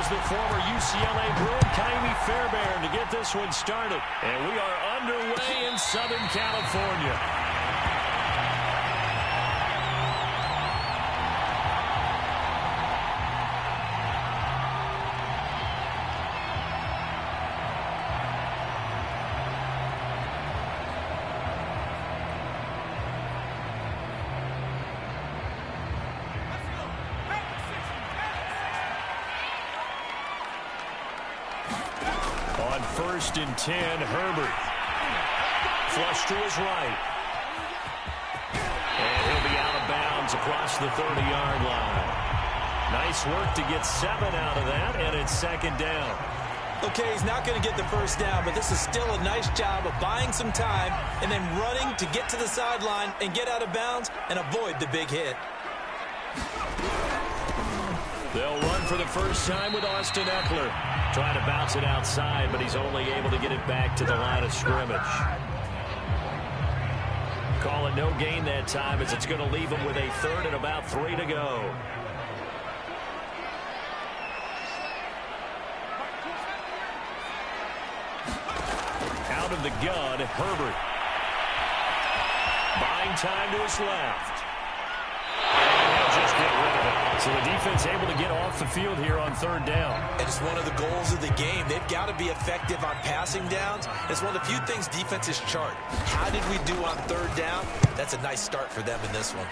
Here's the former UCLA Bruin, Kaimi Fairbairn, to get this one started. And we are underway in Southern California. On 1st and 10, Herbert. Flush to his right. And he'll be out of bounds across the 30-yard line. Nice work to get 7 out of that, and it's 2nd down. Okay, he's not going to get the first down, but this is still a nice job of buying some time and then running to get to the sideline and get out of bounds and avoid the big hit. They'll run for the first time with Austin Eckler. Trying to bounce it outside, but he's only able to get it back to the line of scrimmage. Call it no gain that time, as it's going to leave him with a 3rd and about 3 to go. Out of the gun, Herbert. Buying time to his left. And he'll just get rid of it. So the defense able to get off the field here on 3rd down. And it's one of the goals of the game. They've got to be effective on passing downs. It's one of the few things defenses chart. How did we do on 3rd down? That's a nice start for them in this one.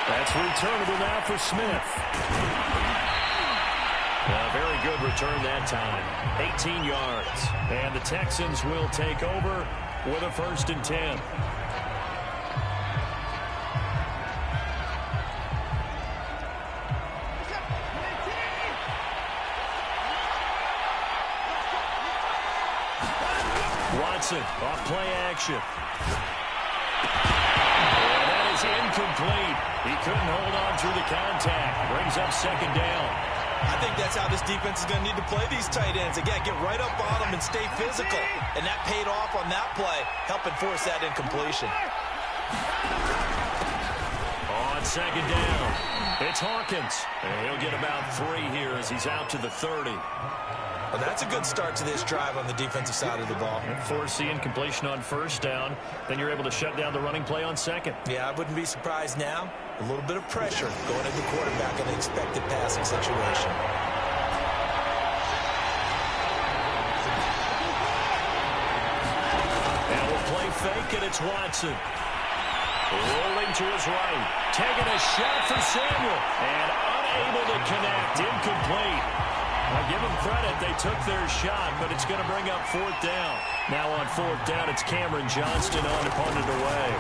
That's returnable now for Smith. A very good return that time. 18 yards. And the Texans will take over with a 1st and 10. Watson off play action. And that is incomplete. He couldn't hold on through the contact. Brings up 2nd down. I think that's how this defense is going to need to play these tight ends. Again, get right up on them and stay physical. And that paid off on that play, helping force that incompletion. On 2nd down, it's Hawkins. And he'll get about 3 here as he's out to the 30. Well, that's a good start to this drive on the defensive side of the ball. Force the incompletion on 1st down. Then you're able to shut down the running play on 2nd. Yeah, I wouldn't be surprised now. A little bit of pressure going at the quarterback in an expected passing situation. And we'll play fake, and it's Watson. Rolling to his right. Taking a shot for Samuel. And unable to connect. Incomplete. I'll give them credit. They took their shot, but it's going to bring up 4th down. Now on 4th down, it's Cameron Johnston on to punt it away.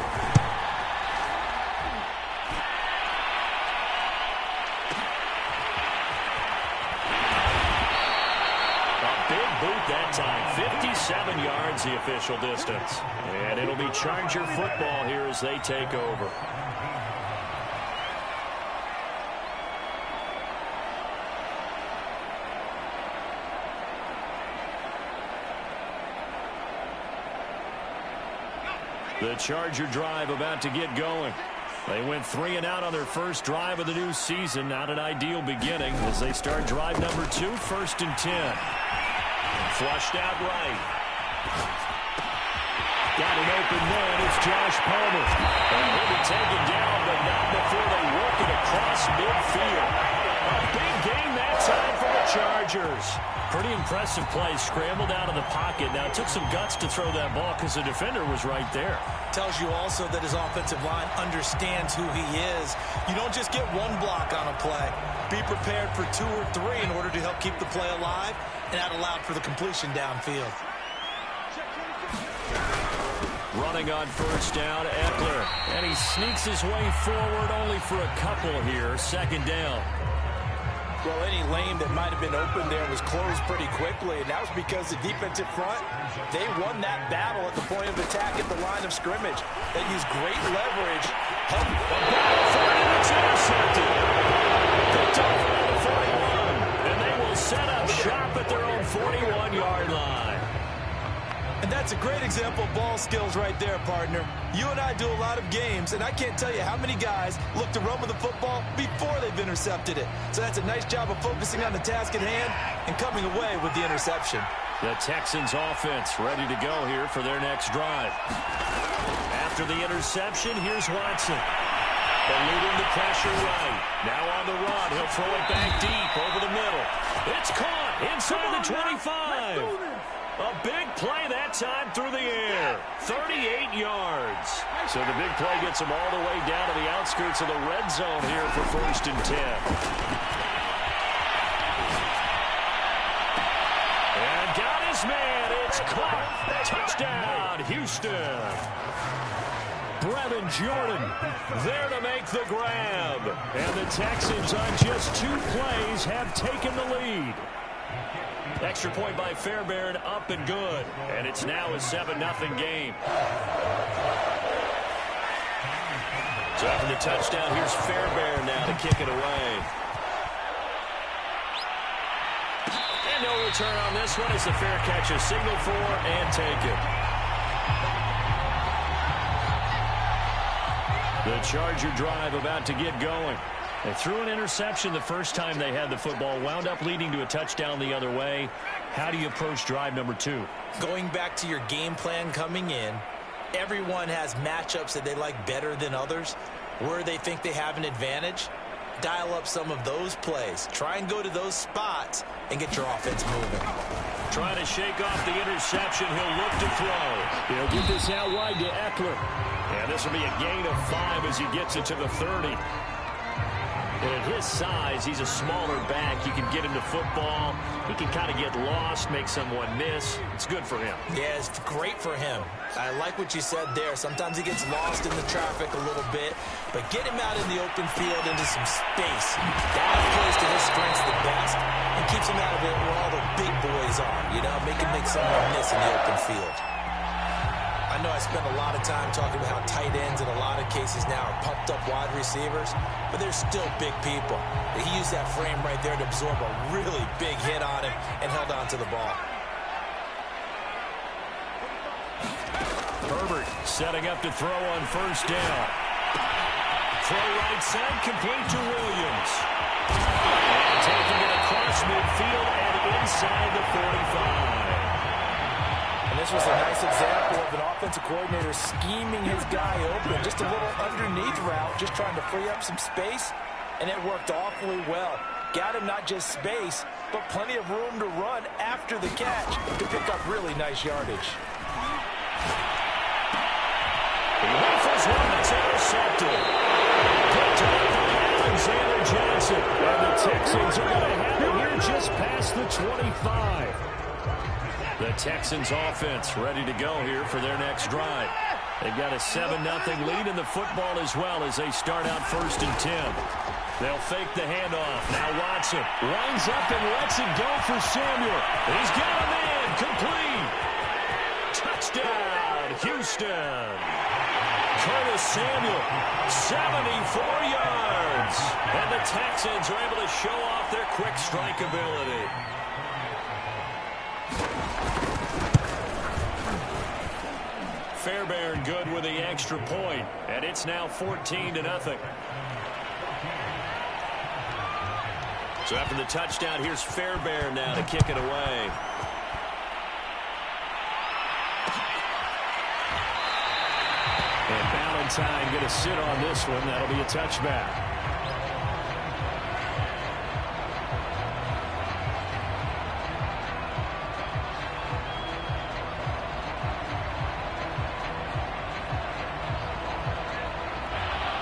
A big boot that time. 57 yards the official distance. And it'll be Charger football here as they take over. The Charger drive about to get going. They went 3 and out on their first drive of the new season. Not an ideal beginning as they start drive number 2, 1st and 10. Flushed out right. Got an open man. It's Josh Palmer. And he'll be taken down, but not before they work it across midfield. A big game that time for the Chargers. Pretty impressive play. Scrambled out of the pocket. Now, it took some guts to throw that ball because the defender was right there. Tells you also that his offensive line understands who he is. You don't just get one block on a play. Be prepared for 2 or 3 in order to help keep the play alive, and that allowed for the completion downfield. Running on 1st down, Eckler. And he sneaks his way forward only for a couple here. 2nd down. Well, any lane that might have been open there was closed pretty quickly, and that was because the defensive front, they won that battle at the point of attack at the line of scrimmage. They used great leverage. Help. It's intercepted. Picked off around the 41. And they will set up shop at their own 41-yard line. And that's a great example of ball skills right there, partner. You and I do a lot of games, and I can't tell you how many guys look to run with the football before they've intercepted it. So that's a nice job of focusing on the task at hand and coming away with the interception. The Texans offense ready to go here for their next drive. After the interception, here's Watson. Eluding the pressure right. Now on the run. He'll throw it back deep over the middle. It's caught inside the 25. A big play that time through the air. 38 yards. So the big play gets him all the way down to the outskirts of the red zone here for 1st and 10. And got his man. It's caught. Touchdown, Houston. Brevin Jordan there to make the grab. And the Texans on just 2 plays have taken the lead. Extra point by Fairbairn, up and good. And it's now a 7-0 game. So after the touchdown, here's Fairbairn now to kick it away. And no return on this one. It's a fair catch, a signal for and taken. The Charger drive about to get going. They threw an interception the first time they had the football, wound up leading to a touchdown the other way. How do you approach drive number 2? Going back to your game plan coming in, everyone has matchups that they like better than others, where they think they have an advantage. Dial up some of those plays. Try and go to those spots and get your offense moving. Trying to shake off the interception. He'll look to throw. He'll get this out wide to Eckler. And this will be a gain of 5 as he gets it to the 30. And at his size, he's a smaller back. You can get him to football. He can kind of get lost, make someone miss. It's good for him. Yeah, it's great for him. I like what you said there. Sometimes he gets lost in the traffic a little bit, but get him out in the open field into some space. That plays to his strengths the best and keeps him out of it where all the big boys are, you know, make him make someone miss in the open field. I know I spent a lot of time talking about how tight ends in a lot of cases now are pumped up wide receivers, but they're still big people. He used that frame right there to absorb a really big hit on him and held on to the ball. Herbert setting up to throw on 1st down. Throw right side, complete to Williams. And taking it across midfield and inside the 45. And this was a nice example of an offensive coordinator scheming his guy open. Just a little underneath route, just trying to free up some space, and it worked awfully well. Got him not just space, but plenty of room to run after the catch to pick up really nice yardage. He rifles one that's intercepted. Picked up by Alexander Johnson. And the Texans are going to have it here just past the 25. The Texans offense ready to go here for their next drive. They've got a 7-0 lead in the football as well as they start out 1st and 10. They'll fake the handoff. Now Watson winds up and lets it go for Samuel. He's got a man complete. Touchdown, Houston. Curtis Samuel, 74 yards. And the Texans are able to show off their quick strike ability. Fairbairn good with the extra point, and it's now 14-0. So after the touchdown, here's Fairbairn now to kick it away. And Valentine going to sit on this one. That'll be a touchback.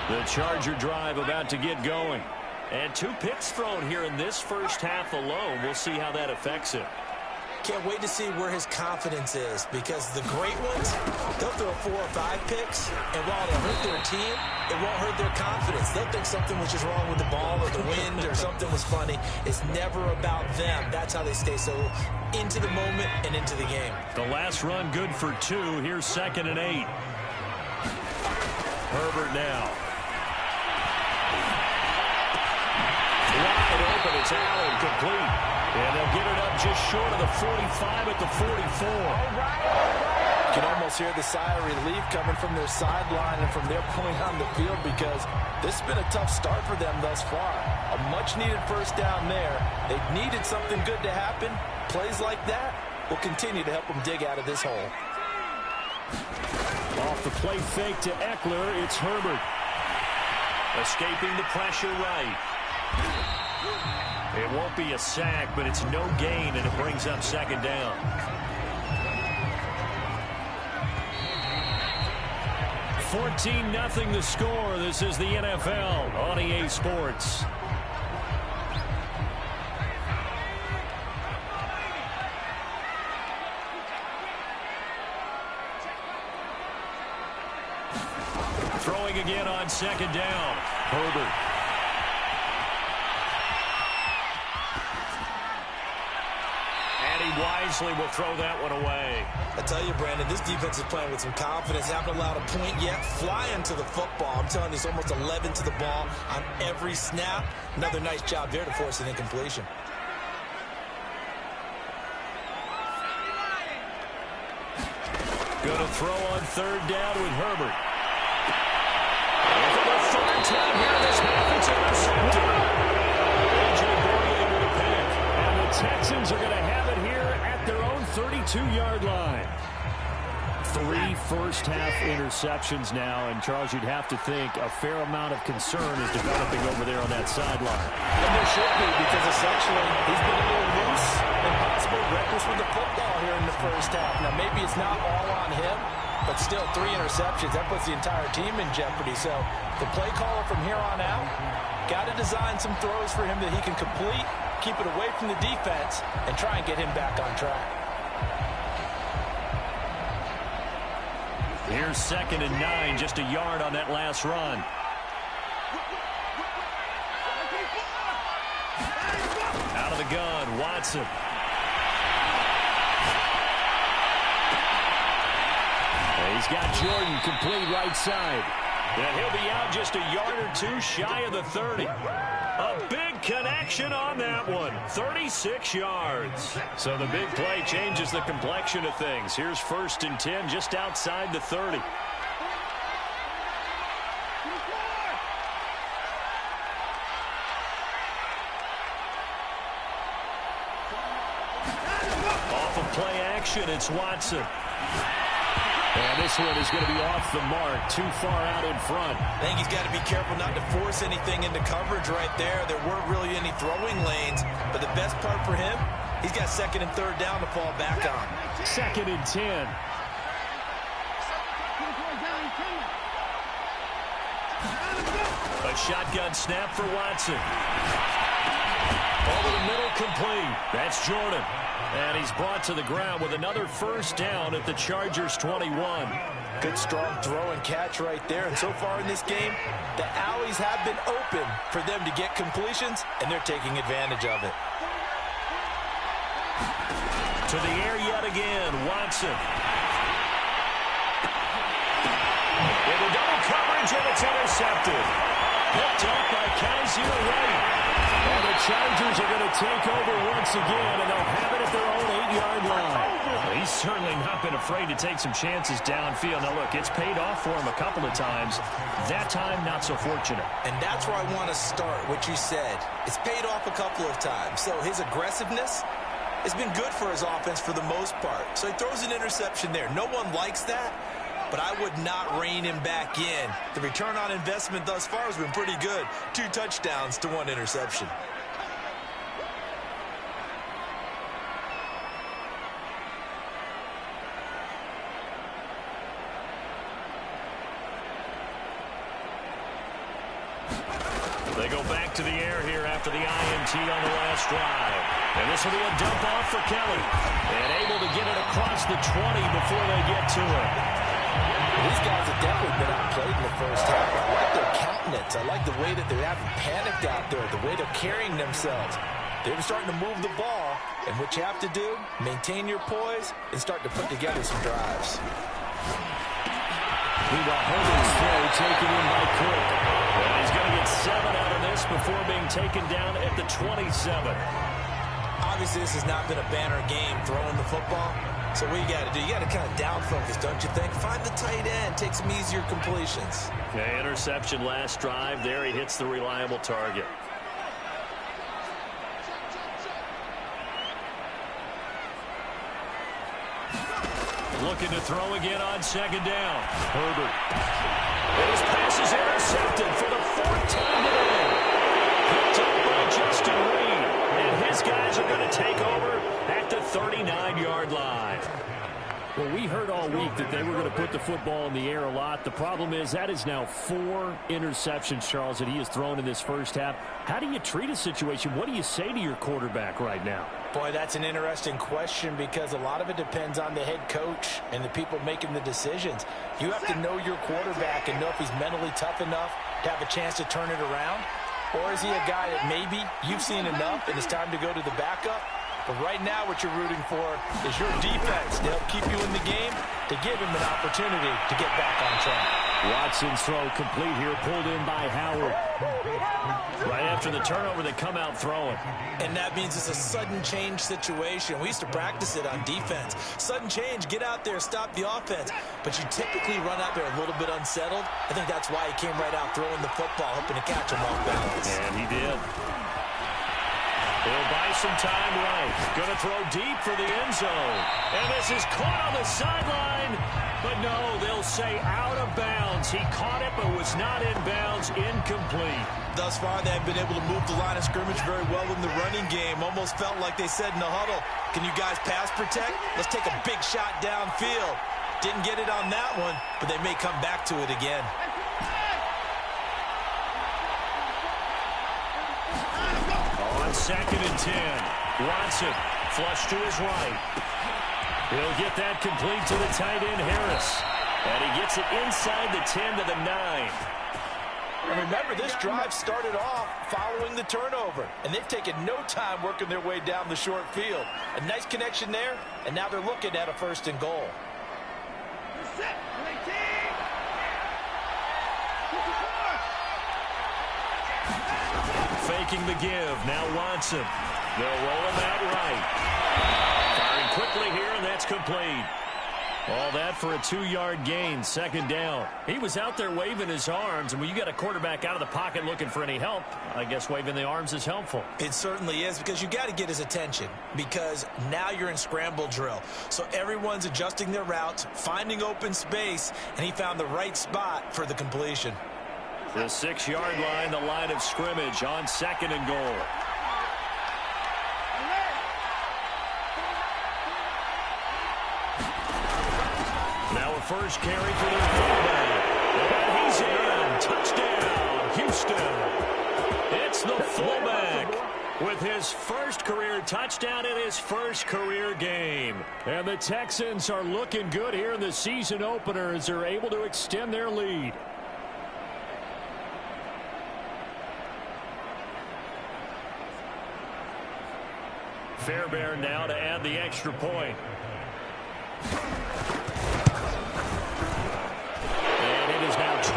The Charger drive about to get going. And 2 picks thrown here in this first half alone. We'll see how that affects him. Can't wait to see where his confidence is, because the great ones, they'll throw 4 or 5 picks, and while it'll hurt their team, it won't hurt their confidence. They'll think something was just wrong with the ball or the wind or something was funny. It's never about them. That's how they stay so into the moment and into the game. The last run good for 2. Here's 2nd and 8. Herbert now. Wide open, it's Allen, complete. And they'll get it up just short of the 45 at the 44. almost hear the sigh of relief coming from their sideline and from their point on the field, because this has been a tough start for them thus far. A much-needed first down there. They've needed something good to happen. Plays like that will continue to help them dig out of this hole. Off the play fake to Eckler, it's Herbert. Escaping the pressure right. It won't be a sack, but it's no gain, and it brings up second down. $14-0 the score. This is the NFL on EA Sports. Throwing again on second down. Herbert. Wisely will throw that one away. I tell you, Brandon, this defense is playing with some confidence. Haven't allowed a point yet. Flying to the football. I'm telling you, it's almost 11 to the ball on every snap. Another nice job there to force an incompletion. Going to throw on third down with Herbert. And for the third time here this half, it's intercepted. with a pick. And the Texans are going to have it here at their own 32-yard line. 3 first-half interceptions now, and Charles, you'd have to think a fair amount of concern is developing over there on that sideline. And there should be, because essentially he's been a little loose and possibly reckless with the football here in the first half. Now, maybe it's not all on him, but still 3 interceptions. That puts the entire team in jeopardy. So the play caller from here on out got to design some throws for him that he can complete, keep it away from the defense, and try and get him back on track. Here's 2nd and 9, just a yard on that last run. Out of the gun, Watson. He's got Jordan complete right side. And he'll be out just a yard or 2 shy of the 30. A big connection on that one. 36 yards. So the big play changes the complexion of things. Here's 1st and 10 just outside the 30. Off of play action, it's Watson. And this one is going to be off the mark, too far out in front. I think he's got to be careful not to force anything into coverage right there. There weren't really any throwing lanes, but the best part for him, he's got 2nd and 3rd down to fall back on. 2nd and 10. A shotgun snap for Watson. Over the middle, complete. That's Jordan. And he's brought to the ground with another first down at the Chargers' 21. Good, strong throw and catch right there. And so far in this game, the alleys have been open for them to get completions, and they're taking advantage of it. To the air yet again, Watson. Into double coverage, and it's intercepted. Picked up by Kaiser Wright. And the Chargers are going to take over once again, and they'll have it at their own 8-yard line. He's certainly not been afraid to take some chances downfield. Now, look, it's paid off for him a couple of times. That time, not so fortunate. And that's where I want to start, what you said. It's paid off a couple of times. So his aggressiveness has been good for his offense for the most part. So he throws an interception there. No one likes that, but I would not rein him back in. The return on investment thus far has been pretty good. 2 touchdowns to 1 interception. They go back to the air here after the INT on the last drive. And this will be a dump off for Kelly. And able to get it across the 20 before they get to it. These guys have definitely been outplayed in the first half. I like their countenance. I like the way that they haven't panicked out there, the way they're carrying themselves. They're starting to move the ball, and what you have to do, maintain your poise and start to put together some drives. Meanwhile, Herbert's throw taken in by Cook. And he's going to get 7 out of this before being taken down at the 27. Obviously, this has not been a banner game throwing the football. So what you got to do, you got to kind of down focus, don't you think? Find the tight end, take some easier completions. Okay, interception last drive. There he hits the reliable target. Looking to throw again on second down. Herbert. And his pass is intercepted for the fourth time today. Picked up by Justin Reed. And his guys are going to take over at the 39-yard line. Well, we heard all week that they were going to put the football in the air a lot. The problem is that is now 4 interceptions, Charles, that he has thrown in this first half. How do you treat a situation? What do you say to your quarterback right now? Boy, that's an interesting question because a lot of it depends on the head coach and the people making the decisions. You have to know your quarterback and know if he's mentally tough enough to have a chance to turn it around. Or is he a guy that maybe you've seen enough and it's time to go to the backup? But right now what you're rooting for is your defense to help keep you in the game, to give him an opportunity to get back on track. Watson's throw complete here, pulled in by Howard. Right after the turnover, they come out throwing. And that means it's a sudden change situation. We used to practice it on defense. Sudden change, get out there, stop the offense. But you typically run out there a little bit unsettled. I think that's why he came right out throwing the football, hoping to catch him off balance. And he did. He'll buy some time right. Going to throw deep for the end zone. And this is caught on the sideline. But no, they'll say out of bounds. He caught it but was not in bounds. Incomplete. Thus far, they have been able to move the line of scrimmage very well in the running game. Almost felt like they said in the huddle, can you guys pass protect? Let's take a big shot downfield. Didn't get it on that one, but they may come back to it again. On 2nd and 10, Watson flush to his right. He'll get that complete to the tight end, Harris. And he gets it inside the 10 to the 9. And remember, this drive started off following the turnover. And they've taken no time working their way down the short field. A nice connection there, and now they're looking at a 1st and goal. Faking the give. Now Watson. They'll roll him out right. Firing quickly here, and that's complete. All that for a 2-yard gain, 2nd down. He was out there waving his arms, and when you got a quarterback out of the pocket looking for any help, I guess waving the arms is helpful. It certainly is, because you got to get his attention, because now you're in scramble drill. So everyone's adjusting their routes, finding open space, and he found the right spot for the completion. The 6-yard line, the line of scrimmage on 2nd and goal. Now a first carry for the fullback. And he's in. Touchdown, Houston. It's the fullback with his first career touchdown in his first career game. And the Texans are looking good here in the season opener as they're able to extend their lead. Fairbairn now to add the extra point. And it is now 21-0.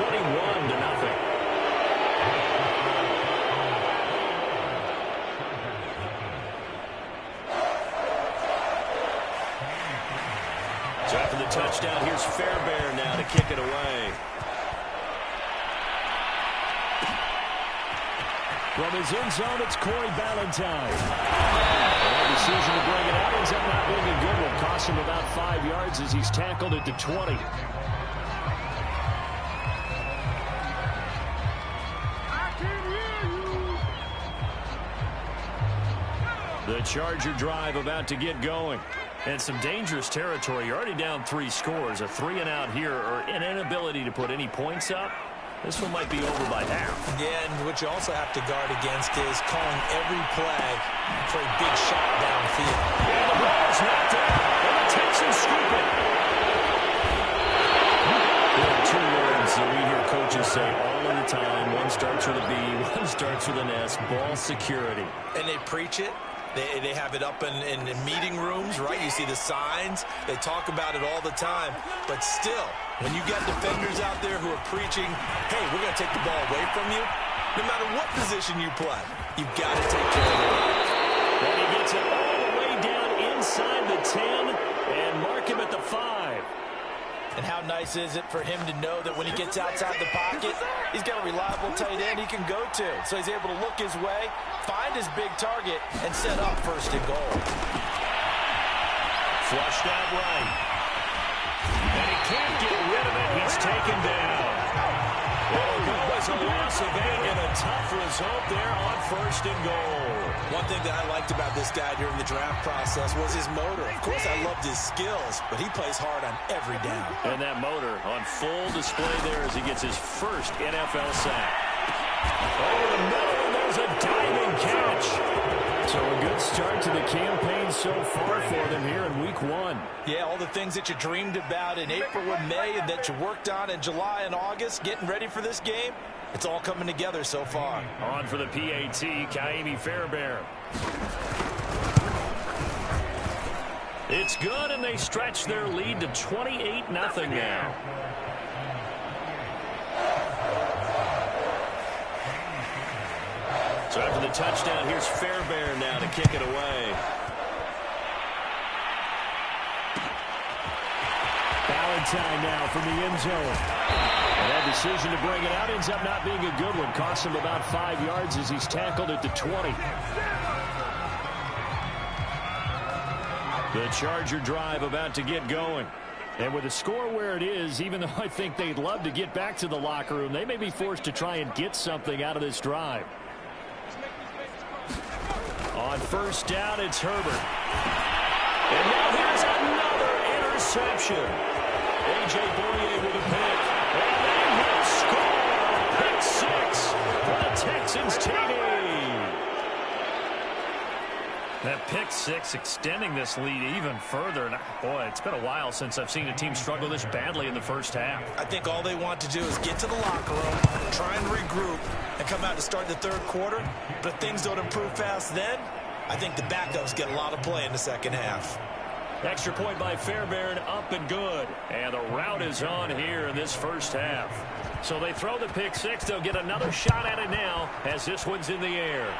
So after the touchdown, here's Fairbairn now to kick it away. From his end zone, it's Corey Ballantyne. The decision to bring it out ends up not being a good one. Cost him about 5 yards as he's tackled at the 20. The Charger drive about to get going. And some dangerous territory. You're already down 3 scores. A 3-and-out here, or an inability to put any points up. This one might be over by half. Yeah, and what you also have to guard against is calling every play for a big shot downfield. And the ball is not there. And the Texans scoop it. There are 2 words that we hear coaches say all of the time. One starts with a B, one starts with an S. Ball security. And they preach it. They have it up in meeting rooms, right? You see the signs. They talk about it all the time. But still, when you got defenders out there who are preaching, hey, we're going to take the ball away from you, no matter what position you play, you've got to take care of it. And he gets it all the way down inside the 10 and mark him at the 5. And how nice is it for him to know that when he gets outside the pocket, he's got a reliable tight end he can go to. So he's able to look his way, find his big target, and set up first and goal. Flushed out right. And he can't get rid of it. He's taken down. Well, that was a loss of 8 and a tough result there on first and goal. One thing that I liked about this guy during the draft process was his motor. Of course, I loved his skills, but he plays hard on every down. And that motor on full display there as he gets his first NFL sack. Over the middle, and there's a diving catch. So a good start to the campaign so far for them here in week 1. Yeah, all the things that you dreamed about in April and May and that you worked on in July and August, getting ready for this game, it's all coming together so far. On for the PAT, Kaimi Fairbairn. It's good, and they stretch their lead to 28-0 now. So after the touchdown, here's Fairbairn now to kick it away. Valentine now from the end zone. And that decision to bring it out ends up not being a good one. Costs him about 5 yards as he's tackled at the 20. The Charger drive about to get going. And with the score where it is, even though I think they'd love to get back to the locker room, they may be forced to try and get something out of this drive. On first down, it's Herbert. And now here's another interception. A.J. Boye with a pick. And then he'll score. Pick 6 for the Texans TD. That pick 6 extending this lead even further. And boy, it's been a while since I've seen a team struggle this badly in the first half. I think all they want to do is get to the locker room, try and regroup, and come out to start the third quarter. But if things don't improve fast then, I think the backups get a lot of play in the second half. Extra point by Fairbairn, up and good. And the route is on here in this first half. So they throw the pick 6. They'll get another shot at it now as this one's in the air.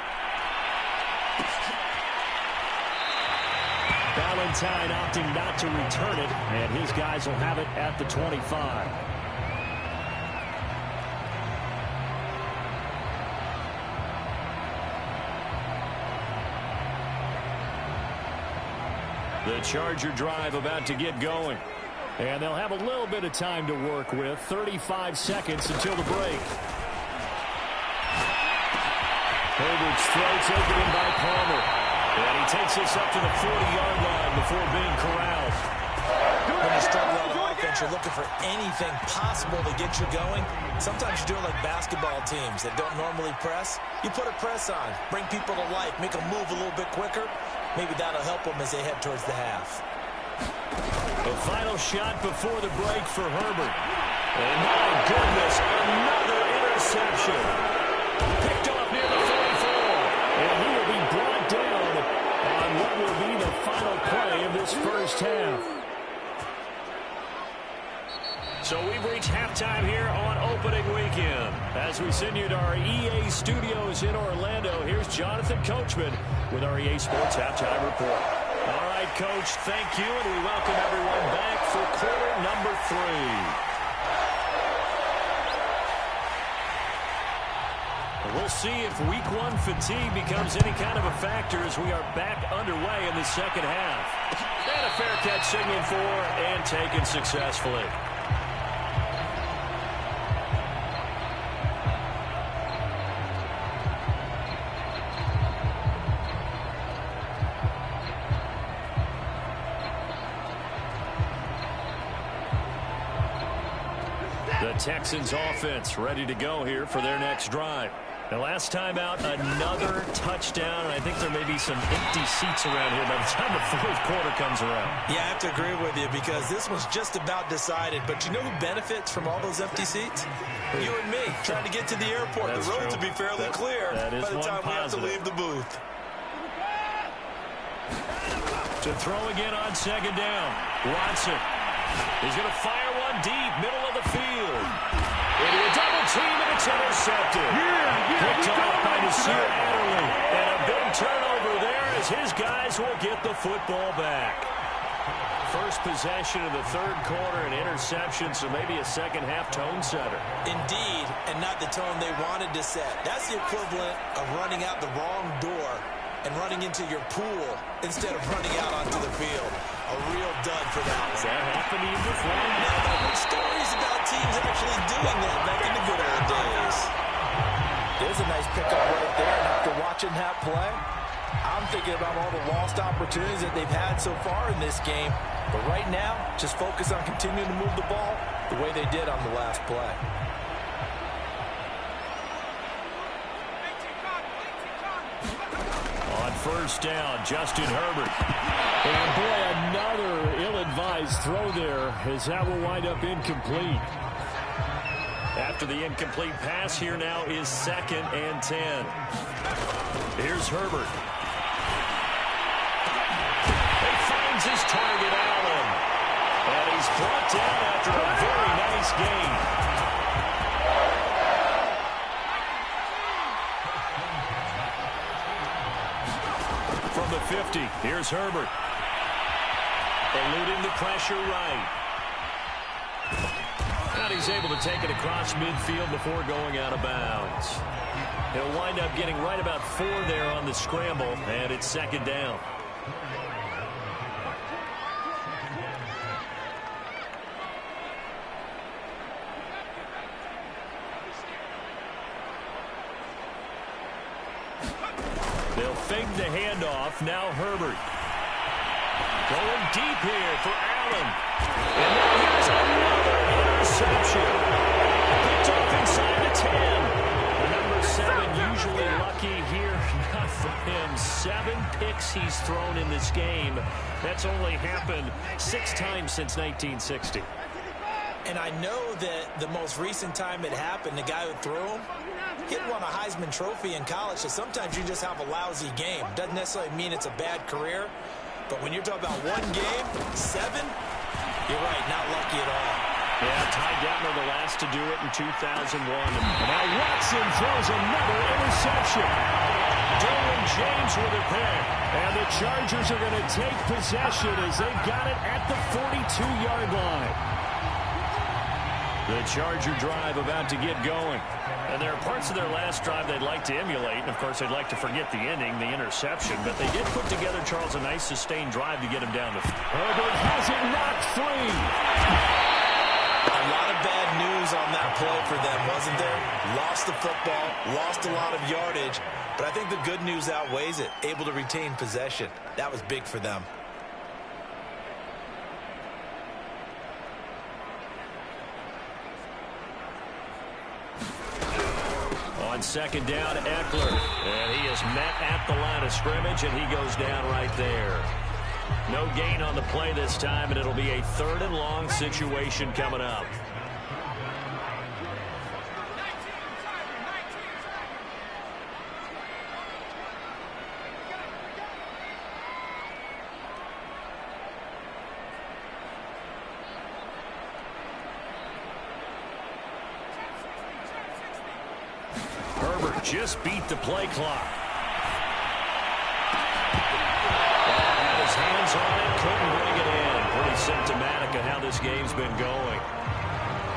Valentine opting not to return it, and his guys will have it at the 25. The Charger drive about to get going. And they'll have a little bit of time to work with. 35 seconds until the break. Herbert's throw taken in by Palmer. And he takes this up to the 40-yard line before being corralled. When you struggle on offense, you're looking for anything possible to get you going. Sometimes you do it like basketball teams that don't normally press. You put a press on, bring people to life, make them move a little bit quicker. Maybe that'll help them as they head towards the half. The final shot before the break for Herbert. And my goodness, another interception. Picked off near the 44. And he will be brought down on what will be the final play of this first half. So we've reached halftime here on opening weekend. As we send you to our EA studios in Orlando, here's Jonathan Coachman with our EA Sports Halftime Report. All right, Coach, thank you, and we welcome everyone back for quarter number 3. We'll see if week 1 fatigue becomes any kind of a factor as we are back underway in the second half. And a fair catch signaled for and taken successfully. The Texans offense ready to go here for their next drive. The last time out, another touchdown, and I think there may be some empty seats around here by the time the fourth quarter comes around. Yeah, I have to agree with you because this one's just about decided. But you know who benefits from all those empty seats? You and me, trying to get to the airport. That's the roads true. will be fairly clear by the time we have to leave the booth. To throw again on second down. Watson. He's going to fire one deep, middle of the field. Into a double team, and it's intercepted. Picked off by Nasir Adderley. And a big turnover there as his guys will get the football back. First possession of the third quarter, an interception, so maybe a second-half tone setter. Indeed, and not the tone they wanted to set. That's the equivalent of running out the wrong door and running into your pool instead of running out onto the field. A real dud for that one. Does that happen to you before? Now, there were stories about teams actually doing that back in the good old days. There's a nice pickup right there, and after watching that play, I'm thinking about all the lost opportunities that they've had so far in this game. But right now, just focus on continuing to move the ball the way they did on the last play. On first down, Justin Herbert. And boy, another ill-advised throw there, as that will wind up incomplete. After the incomplete pass, here now is 2nd and 10. Here's Herbert. He finds his target, Allen. And he's brought down after a very nice gain. From the 50, here's Herbert. Eluding the pressure right. And he's able to take it across midfield before going out of bounds. He'll wind up getting right about 4 there on the scramble, and it's 2nd down. They'll fake the handoff. Now Herbert. Going deep here for Allen. And then here's another interception. Picked off inside the 10. The number 7 usually lucky here. Not for him. 7 picks he's thrown in this game. That's only happened 6 times since 1960. And I know that the most recent time it happened, the guy who threw him, he won a Heisman Trophy in college, so sometimes you just have a lousy game. Doesn't necessarily mean it's a bad career, but when you're talking about 1 game, 7, you're right, not lucky at all. Yeah, Ty Detmer the last to do it in 2001. Now Watson throws another interception. Derwin James with a pick. And the Chargers are going to take possession as they've got it at the 42-yard line. The Charger drive about to get going. And there are parts of their last drive they'd like to emulate. And, of course, they'd like to forget the ending, the interception. But they did put together, Charles, a nice sustained drive to get him down to. Herbert has it knocked free. A lot of bad news on that play for them, wasn't there? Lost the football, lost a lot of yardage. But I think the good news outweighs it. Able to retain possession. That was big for them. On 2nd down, Eckler. And he is met at the line of scrimmage, and he goes down right there. No gain on the play this time, and it'll be a 3rd and long situation coming up. Herbert just beat the play clock. Had his hands on it, couldn't bring it in. Pretty symptomatic of how this game's been going.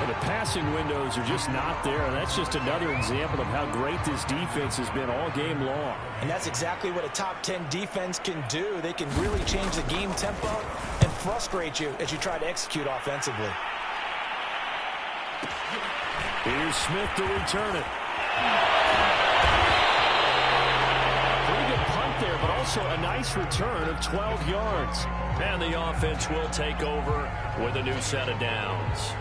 And the passing windows are just not there. And that's just another example of how great this defense has been all game long. And that's exactly what a top 10 defense can do. They can really change the game tempo and frustrate you as you try to execute offensively. Here's Smith to return it. Pretty good punt there, but also a nice return of 12 yards. And the offense will take over with a new set of downs.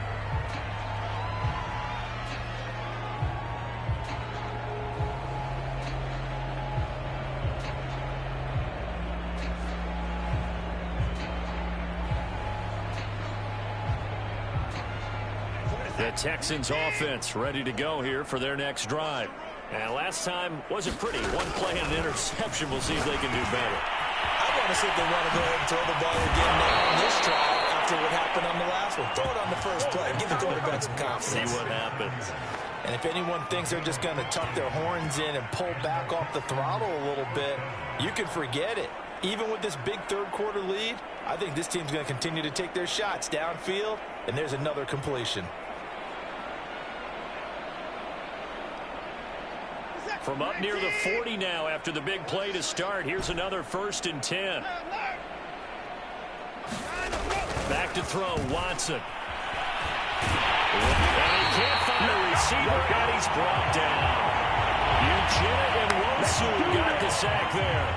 The Texans offense ready to go here for their next drive. And last time wasn't pretty. 1 play and an interception. We'll see if they can do better. I want to see if they want to go ahead and throw the ball again now on this drive after what happened on the last one. Throw it on the first play. Give the quarterback some confidence. See what happens. And if anyone thinks they're just going to tuck their horns in and pull back off the throttle a little bit, you can forget it. Even with this big third-quarter lead, I think this team's going to continue to take their shots downfield, and there's another completion. From up near the 40 now after the big play to start. Here's another 1st and 10. Back to throw, Watson. And he can't find a receiver, and he's brought down. Uchenna and Wosu got the sack there.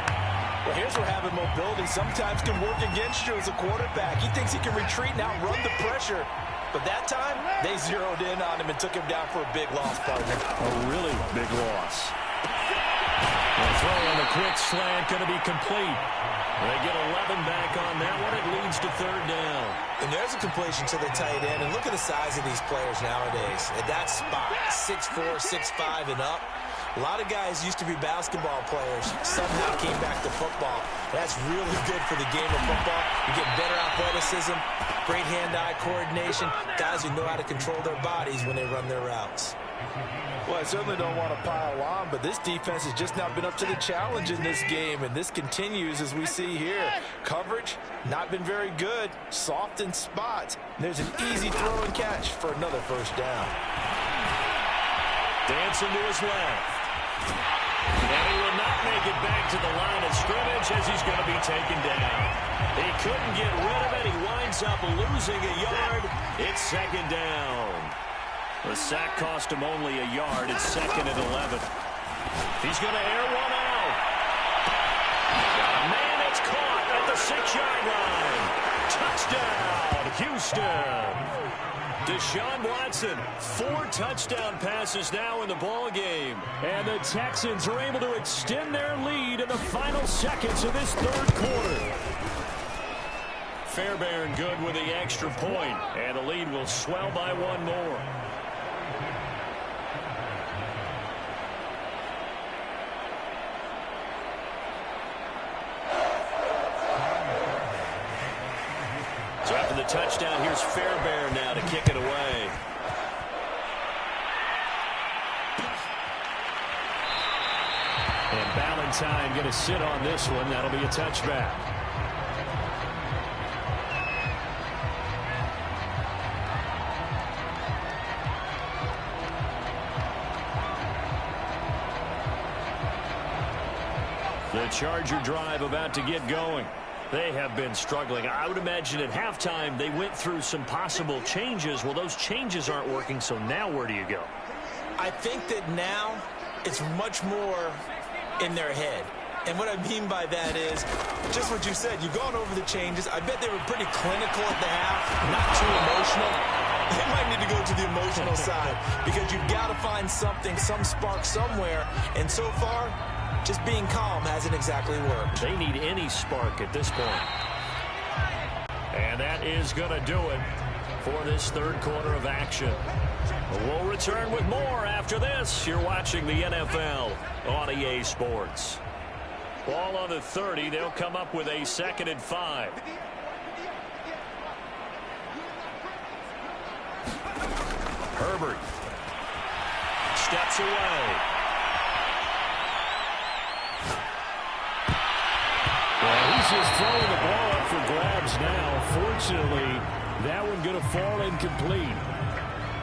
Well, here's where having mobility sometimes can work against you as a quarterback. He thinks he can retreat and outrun the pressure. But that time, they zeroed in on him and took him down for a big loss, partner. A really big loss. The throw on the quick slant going to be complete. They get 11 back on that one. It leads to 3rd down. And there's a completion to the tight end. And look at the size of these players nowadays. At that spot, 6'4", 6'5", and up. A lot of guys used to be basketball players, somehow came back to football. That's really good for the game of football. You get better athleticism, great hand-eye coordination, guys who know how to control their bodies when they run their routes. Well, I certainly don't want to pile on, but this defense has just not been up to the challenge in this game, and this continues as we see here. Coverage, not been very good, soft in spots. There's an easy throw and catch for another 1st down. Dancing to his left. And he will not make it back to the line of scrimmage as he's going to be taken down. He couldn't get rid of it. He winds up losing a yard. It's 2nd down. The sack cost him only a yard. It's 2nd and 11. He's going to air one out. Man, it's caught at the 6-yard line. Touchdown, Houston. Deshaun Watson, 4 touchdown passes now in the ball game. And the Texans are able to extend their lead in the final seconds of this 3rd quarter. Fairbairn good with the extra point, and the lead will swell by 1 more. So after the touchdown, here's Fairbairn now to kick it away. And Ballantyne going to sit on this one. That'll be a touchback. The Charger drive about to get going. They have been struggling. I would imagine at halftime they went through some possible changes. Well, those changes aren't working, so now where do you go? I think that now it's much more in their head. And what I mean by that is just what you said. You've gone over the changes. I bet they were pretty clinical at the half, not too emotional. They might need to go to the emotional side because you've got to find something, some spark somewhere. And so far, just being calm hasn't exactly worked. They need any spark at this point. And that is going to do it for this 3rd quarter of action. We'll return with more after this. You're watching the NFL on EA Sports. Ball on the 30. They'll come up with a 2nd and 5. Herbert steps away. He's just throwing the ball up for grabs now. Fortunately, that one going to fall incomplete.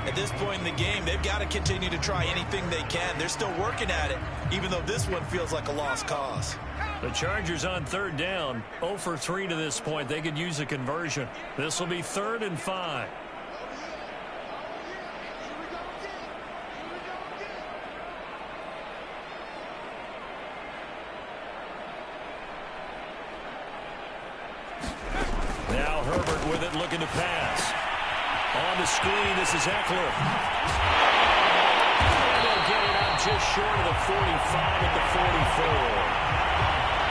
At this point in the game, they've got to continue to try anything they can. They're still working at it, even though this one feels like a lost cause. The Chargers on 3rd down, 0 for 3 to this point. They could use a conversion. This will be 3rd and 5. Now Herbert with it, looking to pass. On the screen, this is Eckler. And they'll get it out just short of the 45 at the 44.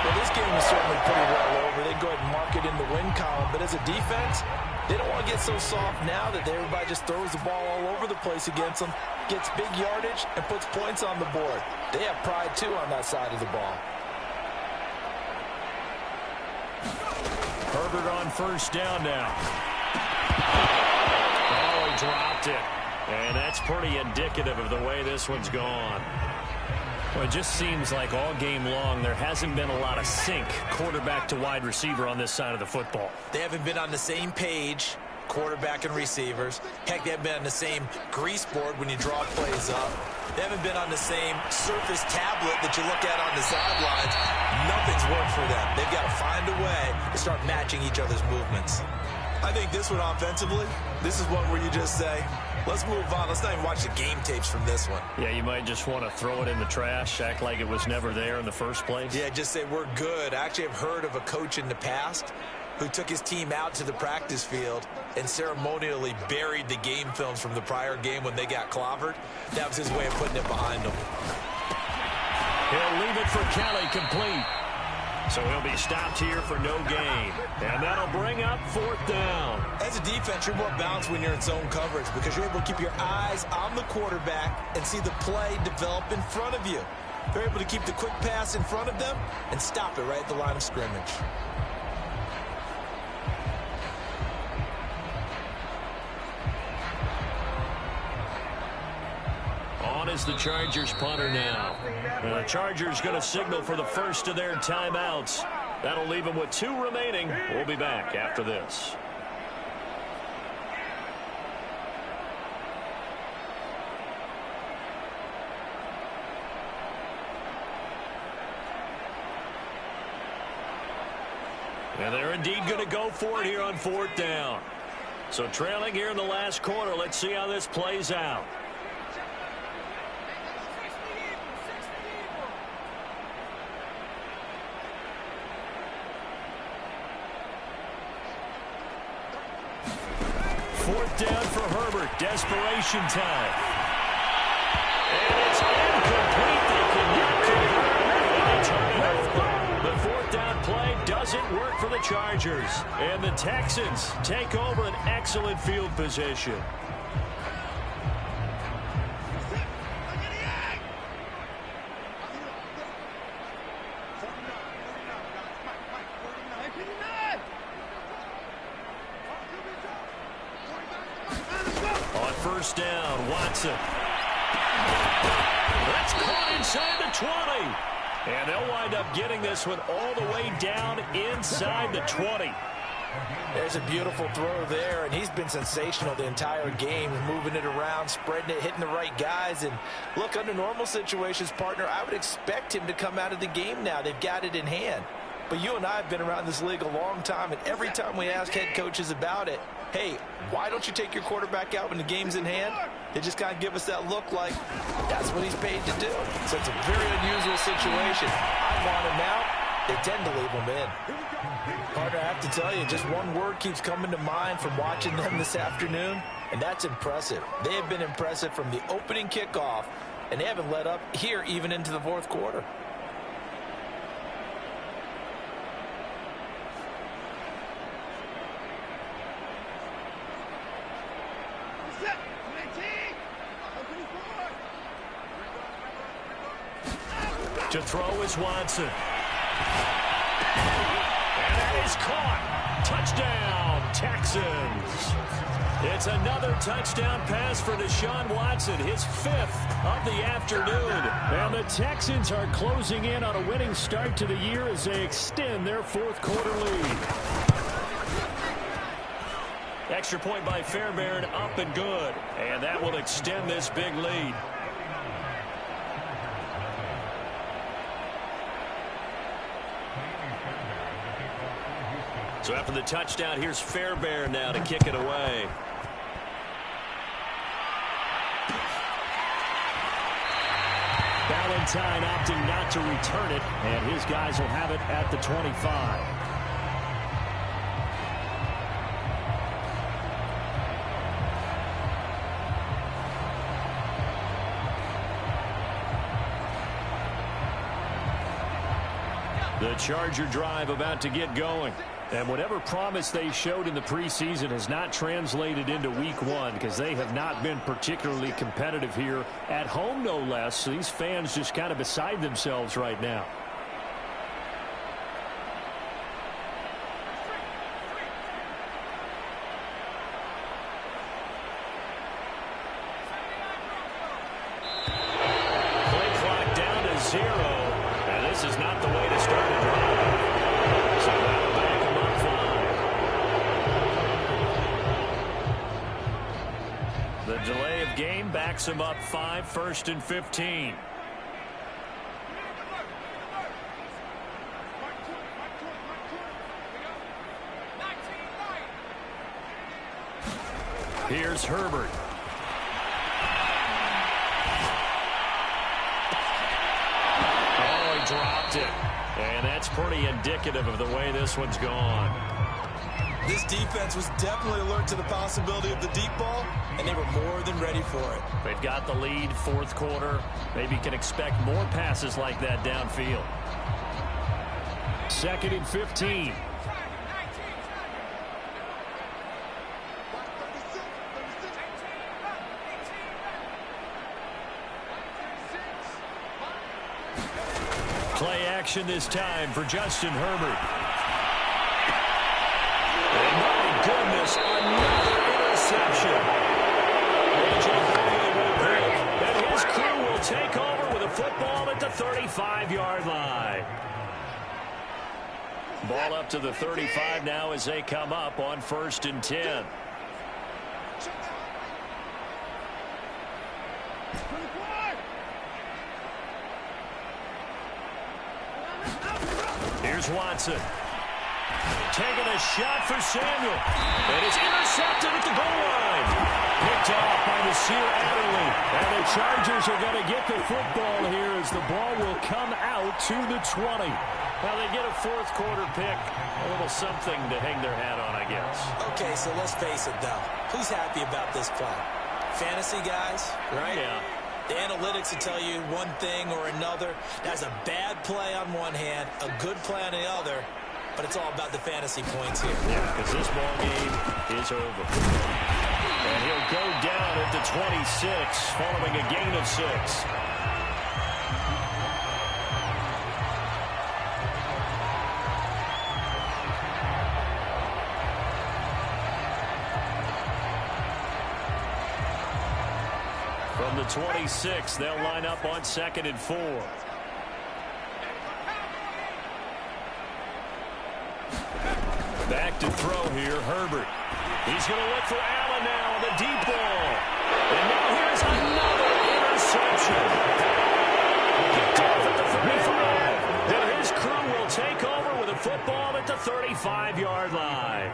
Well, this game is certainly pretty well over. They go ahead and mark it in the win column. But as a defense, they don't want to get so soft now that everybody just throws the ball all over the place against them, gets big yardage, and puts points on the board. They have pride, too, on that side of the ball. Herbert on 1st down now. Oh, he dropped it. And that's pretty indicative of the way this one's gone. Well, it just seems like all game long there hasn't been a lot of sync quarterback to wide receiver on this side of the football. They haven't been on the same page, quarterback and receivers. Heck, they haven't been on the same grease board when you draw plays up. They haven't been on the same surface tablet that you look at on the sidelines. Nothing's worked for them. They've got to find a way to start matching each other's movements. I think this one offensively, this is one where you just say, let's move on. Let's not even watch the game tapes from this one. Yeah, you might just want to throw it in the trash, act like it was never there in the first place. Yeah, just say we're good. I actually have heard of a coach in the past who took his team out to the practice field and ceremonially buried the game films from the prior game when they got clobbered. That was his way of putting it behind them. He'll leave it for Kelly, complete. So he'll be stopped here for no gain. And that'll bring up 4th down. As a defense, you're more balanced when you're in zone coverage because you're able to keep your eyes on the quarterback and see the play develop in front of you. They're able to keep the quick pass in front of them and stop it right at the line of scrimmage. On is the Chargers punter now. And the Chargers going to signal for the first of their timeouts. That'll leave them with 2 remaining. We'll be back after this. And they're indeed going to go for it here on 4th down. So trailing here in the last quarter. Let's see how this plays out. Down for Herbert. Desperation time. And it's incomplete. They cannot convert. The 4th down play doesn't work for the Chargers. And the Texans take over an excellent field position. First down, Watson. That's caught inside the 20. And they'll wind up getting this one all the way down inside the 20. There's a beautiful throw there, and he's been sensational the entire game, moving it around, spreading it, hitting the right guys. And look, under normal situations, partner, I would expect him to come out of the game now. They've got it in hand. But you and I have been around this league a long time, and every time we ask head coaches about it, hey, why don't you take your quarterback out when the game's in hand? They just kind of give us that look like that's what he's paid to do. So it's a very unusual situation. I want him out. They tend to leave him in. Partner, I have to tell you, just one word keeps coming to mind from watching them this afternoon, and that's impressive. They have been impressive from the opening kickoff, and they haven't let up here even into the 4th quarter. To throw is Watson. And that is caught. Touchdown, Texans. It's another touchdown pass for Deshaun Watson, his 5th of the afternoon. And the Texans are closing in on a winning start to the year as they extend their 4th quarter lead. Extra point by Fairbairn, up and good. And that will extend this big lead. So after the touchdown, here's Fairbairn now to kick it away. Valentine opting not to return it, and his guys will have it at the 25. The Charger drive about to get going. And whatever promise they showed in the preseason has not translated into week 1 because they have not been particularly competitive here at home, no less. So these fans just kind of beside themselves right now. Play clock down to The delay of game backs him up 5, 1st and 15. Here's Herbert. Oh, he dropped it. And that's pretty indicative of the way this one's gone. This defense was definitely alert to the possibility of the deep ball, and they were more than ready for it. They've got the lead, 4th quarter. Maybe can expect more passes like that downfield. 2nd and 15. Play action this time for Justin Herbert. And my goodness, another interception. And his crew will take over with a football at the 35-yard line. Ball up to the 35 now as they come up on 1st and 10. Here's Watson. Taking a shot for Samuel. And it's intercepted at the goal line. Picked off by Nasir Adderley. And the Chargers are going to get the football here as the ball will come out to the 20. Well, they get a 4th quarter pick. A little something to hang their hat on, I guess. Okay, so let's face it, though. Who's happy about this play? Fantasy guys, right? Yeah. The analytics will tell you one thing or another. That's a bad play on one hand, a good play on the other, but it's all about the fantasy points here. Yeah, because this ball game is over. And he'll go down at the 26 following a gain of 6. From the 26, they'll line up on 2nd and 4. Back to throw here, Herbert. He's going to look for Allen now on the deep ball. And now here's another interception. Picked off at the 35. And his crew will take over with a football at the 35-yard line.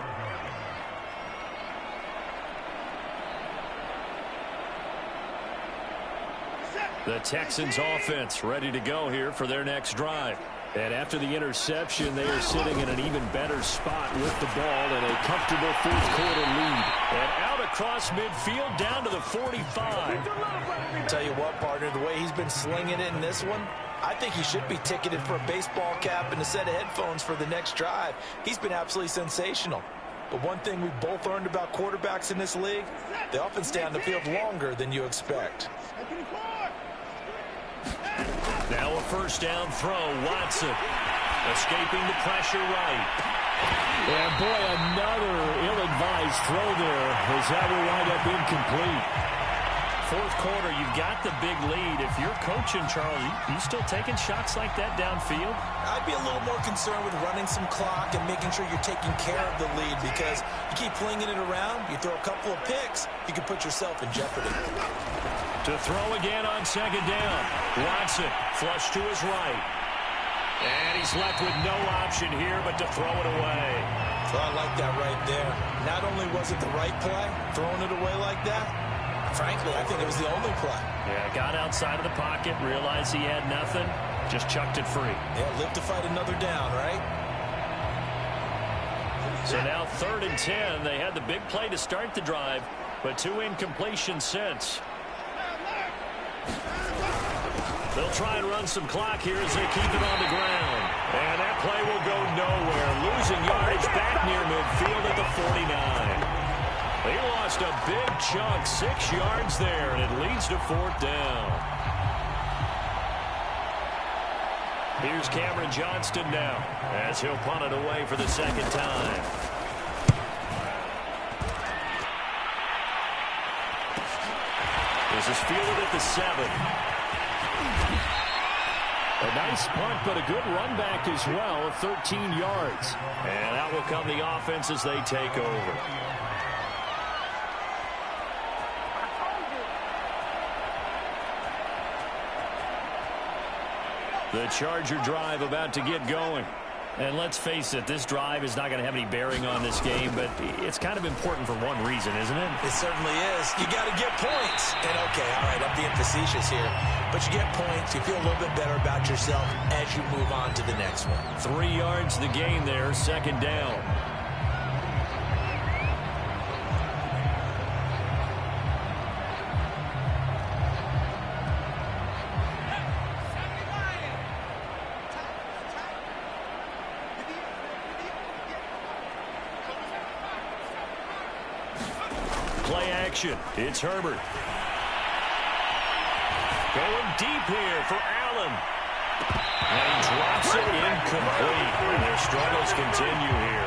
The Texans offense ready to go here for their next drive. And after the interception, they are sitting in an even better spot with the ball and a comfortable 4th quarter lead. And out across midfield down to the 45. Tell you what, partner, the way he's been slinging it in this one, I think he should be ticketed for a baseball cap and a set of headphones for the next drive. He's been absolutely sensational. But one thing we both learned about quarterbacks in this league, they often stay on the field longer than you expect. Now a 1st down throw. Watson escaping the pressure right. And boy, another ill-advised throw there as that will wind up incomplete. 4th quarter, you've got the big lead. If you're coaching, Charles, you still taking shots like that downfield? I'd be a little more concerned with running some clock and making sure you're taking care of the lead, because you keep flinging it around, you throw a couple of picks, you can put yourself in jeopardy. To throw again on 2nd down. Watson flush to his right. And he's left with no option here but to throw it away. So I like that right there. Not only was it the right play, throwing it away like that, frankly, I think it was the only play. Yeah, got outside of the pocket, realized he had nothing, just chucked it free. Yeah, live to fight another down, right? So now 3rd and 10. They had the big play to start the drive, but 2 incompletions since. They'll try and run some clock here as they keep it on the ground. And that play will go nowhere. Losing yardage back near midfield at the 49. They lost a big chunk, 6 yards there, and it leads to 4th down. Here's Cameron Johnston now as he'll punt it away for the 2nd time. This is fielded at the 7. A nice punt, but a good run back as well, 13 yards. And out will come the offense as they take over. The Charger drive about to get going. And let's face it, this drive is not going to have any bearing on this game, but it's kind of important for one reason, isn't it? It certainly is. You got to get points. And, okay, all right, I'm being facetious here. But you get points, you feel a little bit better about yourself as you move on to the next one. 3 yards the gain there, second down. Play action. It's Herbert. Going deep here for Allen. And he drops it incomplete. And their struggles continue here.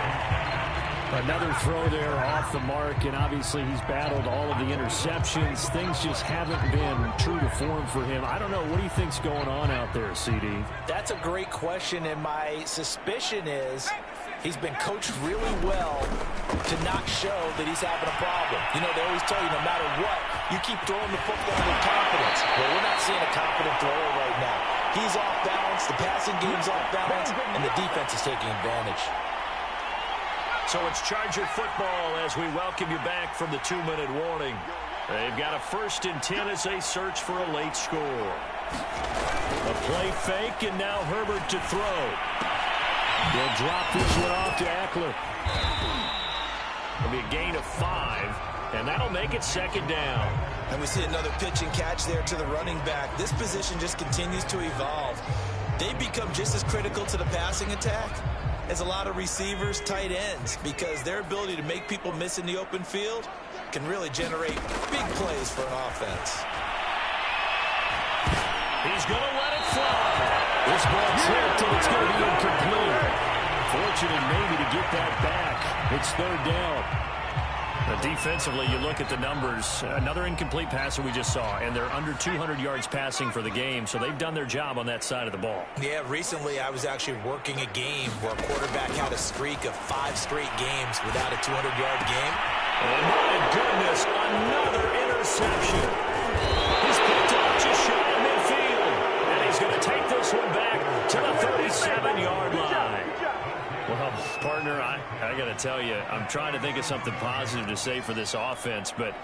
Another throw there off the mark, and obviously he's battled all of the interceptions. Things just haven't been true to form for him. I don't know. What do you think's going on out there, CD? That's a great question, and my suspicion is he's been coached really well to not show that he's having a problem. You know, they always tell you no matter what, you keep throwing the football with confidence. Well, we're not seeing a confident thrower right now. He's off balance, the passing game's off balance, and the defense is taking advantage. So it's Charger football as we welcome you back from the 2-minute warning. They've got a 1st and 10 as they search for a late score. A play fake, and now Herbert to throw. They'll drop this one off to Eckler. It'll be a gain of 5, and that'll make it second down. And we see another pitch and catch there to the running back. This position just continues to evolve. They become just as critical to the passing attack as a lot of receivers, tight ends, because their ability to make people miss in the open field can really generate big plays for an offense. He's going to let it fly. This ball tipped, and it's going to be incomplete. Fortunate maybe to get that back. It's 3rd down. Defensively, you look at the numbers. Another incomplete passer we just saw, and they're under 200 yards passing for the game, so they've done their job on that side of the ball. Yeah, recently I was actually working a game where a quarterback had a streak of 5 straight games without a 200-yard game. Oh, my goodness, another interception. He's picked up just shy of midfield, and he's going to take this one back to the 37-yard line. Well, partner, I got to tell you, I'm trying to think of something positive to say for this offense, but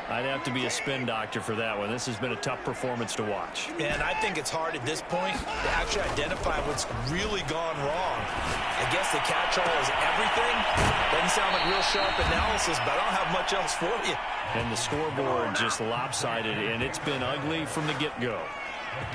I'd have to be a spin doctor for that one. This has been a tough performance to watch. And I think it's hard at this point to actually identify what's really gone wrong. I guess the catch-all is everything. Doesn't sound like real sharp analysis, but I don't have much else for you. And the scoreboard just lopsided, and it's been ugly from the get-go.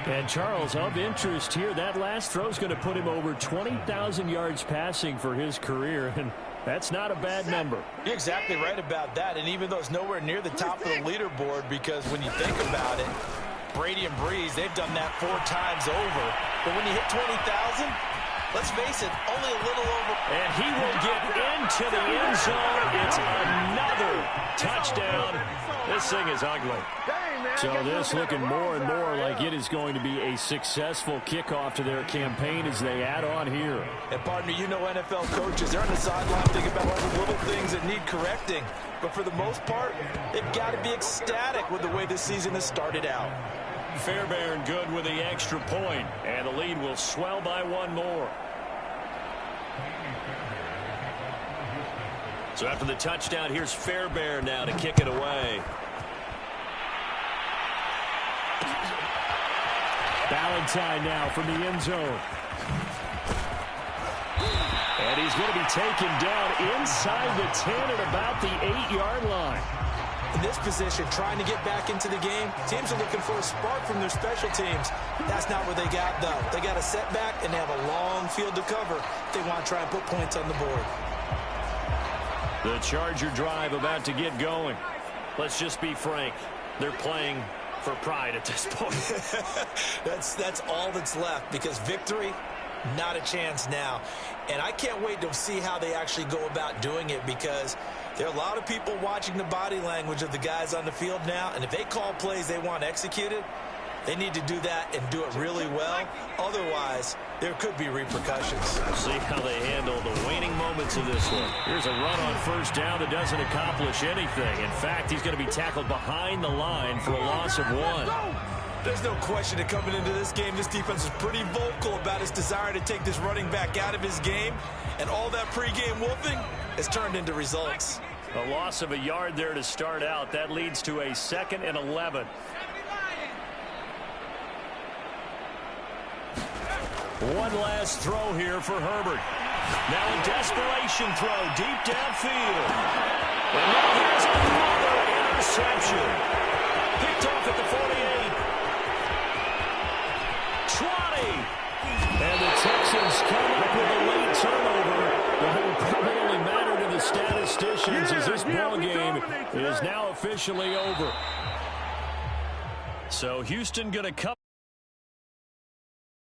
And, Charles, of interest here, that last throw is going to put him over 20,000 yards passing for his career, and that's not a bad number. You're exactly right about that, and even though it's nowhere near the top of the leaderboard, because when you think about it, Brady and Breeze, they've done that 4 times over. But when you hit 20,000, let's face it, only a little over. And he will get into the end zone. It's another touchdown. This thing is ugly. So this looking more and more like it is going to be a successful kickoff to their campaign as they add on here. And, partner, you know NFL coaches, they're on the sideline thinking about all the little things that need correcting. But for the most part, they've got to be ecstatic with the way this season has started out. Fairbairn good with the extra point, and the lead will swell by 1 more. So after the touchdown, here's Fairbairn now to kick it away. Valentine now from the end zone. And he's going to be taken down inside the 10 at about the 8-yard line. In this position, trying to get back into the game, teams are looking for a spark from their special teams. That's not what they got, though. They got a setback, and they have a long field to cover if they want to try and put points on the board. The Charger drive about to get going. Let's just be frank. They're playing for pride at this point. That's all that's left, because victory, not a chance now. And I can't wait to see how they actually go about doing it, because there are a lot of people watching the body language of the guys on the field now, and if they call plays they want executed, they need to do that and do it really well. Otherwise, there could be repercussions. See how they handle the waning moments of this one. Here's a run on first down that doesn't accomplish anything. In fact, he's going to be tackled behind the line for a loss of 1. There's no question that coming into this game, this defense is pretty vocal about its desire to take this running back out of his game. And all that pregame wolfing has turned into results. A loss of a yard there to start out. That leads to a 2nd and 11. One last throw here for Herbert. Now a desperation throw deep downfield. And now here's another interception. Picked off at the 48. 20. And the Texans come up with a late turnover. That will probably only matter to the statisticians as this ball game is now officially over. So Houston going to come.